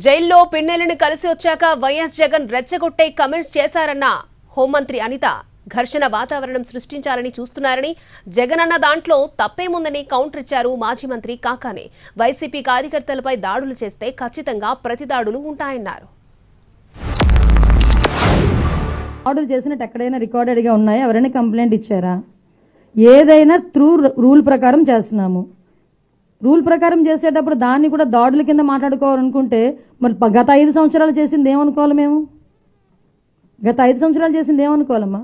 జైల్లో పిన్నెలను కలిసి వచ్చాక వైఎస్ జగన్ రెచ్చగొట్టే కమెంట్స్ చేశారన్న హోంమంత్రి అనిత ఘర్షణ వాతావరణం సృష్టించాలని చూస్తున్నారని జగన్ అన్న దాంట్లో తప్పేముందని కౌంటర్ ఇచ్చారు మాజీ మంత్రి కాకానే. వైసీపీ కార్యకర్తలపై దాడులు చేస్తే ఖచ్చితంగా ప్రతిదాడులు ఉంటాయన్నారు. ఆర్డర్ చేసినట్టు ఎక్కడైనా రికార్డెడ్గా ఉన్నాయా? ఎవరైనా కంప్లైంట్ ఇచ్చారా? ఏదైనా త్రూ రూల్ ప్రకారం చేస్తున్నాము. రూల్ ప్రకారం చేసేటప్పుడు దాన్ని కూడా దాడుల కింద మాట్లాడుకోవాలనుకుంటే మరి గత 5 సంవత్సరాలు చేసింది ఏమనుకోవాలి? మేము గత 5 సంవత్సరాలు చేసింది ఏమనుకోవాలమ్మా?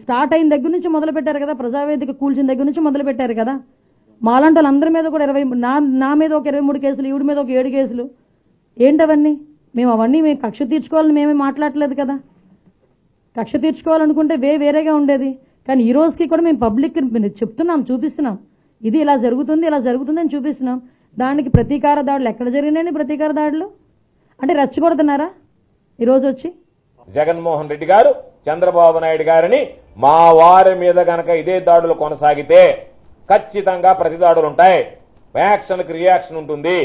స్టార్ట్ అయిన దగ్గర నుంచి మొదలు పెట్టారు కదా, ప్రజావేదిక కూల్చిన దగ్గర నుంచి మొదలు పెట్టారు కదా. మాలాంటి వాళ్ళందరి మీద కూడా 20 నా మీద ఒక 23 కేసులు, ఈవిడి మీద ఒక 7 కేసులు. ఏంటవన్నీ? అవన్నీ మేము కక్ష తీర్చుకోవాలని మేమే మాట్లాడలేదు కదా. కక్ష తీర్చుకోవాలనుకుంటే వేరేగా ఉండేది. కానీ ఈ రోజుకి కూడా మేము పబ్లిక్ చెప్తున్నాం, చూపిస్తున్నాం, ఇది ఇలా జరుగుతుంది అని చూపిస్తున్నాం. దానికి ప్రతీకార దాడులు ఎక్కడ జరిగినాయండి? ప్రతీకార దాడులు అంటే రెచ్చగొడుతున్నారా? ఈరోజు వచ్చి జగన్మోహన్ రెడ్డి గారు చంద్రబాబు నాయుడు గారిని మా వారి మీద గనక ఇదే దాడులు కొనసాగితే ఖచ్చితంగా ప్రతిదాడులు ఉంటాయి, యాక్షన్కి రియాక్షన్ ఉంటుంది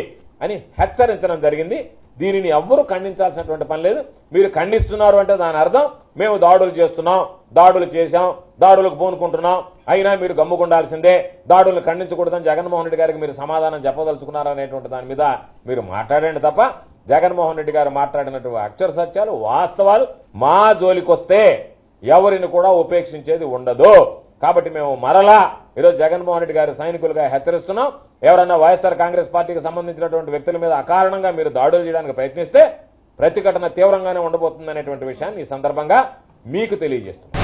అని హెచ్చరించడం జరిగింది. దీనిని ఎవ్వరూ ఖండించాల్సినటువంటి పని లేదు. మీరు ఖండిస్తున్నారు అంటే దాని అర్థం మేము దాడులు చేస్తున్నాం, దాడులు చేశాం, దాడులకు పూనుకుంటున్నాం, అయినా మీరు గమ్ముకుండాల్సిందే, దాడులను ఖండించకూడదని జగన్మోహన్ రెడ్డి గారికి మీరు సమాధానం చెప్పదలుచుకున్నారనేటువంటి దాని మీద మీరు మాట్లాడండి తప్ప జగన్మోహన్ రెడ్డి గారు మాట్లాడినటువంటి అక్షర సత్యాలు, వాస్తవాలు మా జోలికొస్తే ఎవరిని కూడా ఉపేక్షించేది ఉండదు. కాబట్టి మేము మరలా ఈరోజు జగన్మోహన్ రెడ్డి గారి సైనికులుగా హెచ్చరిస్తున్నాం. ఎవరన్నా వైఎస్ఆర్ కాంగ్రెస్ పార్టీకి సంబంధించినటువంటి వ్యక్తుల మీద అకారణంగా మీరు దాడులు చేయడానికి ప్రయత్నిస్తే ప్రతిఘటన తీవ్రంగానే ఉండబోతుందనేటువంటి విషయాన్ని ఈ సందర్భంగా మీకు తెలియజేస్తున్నాం.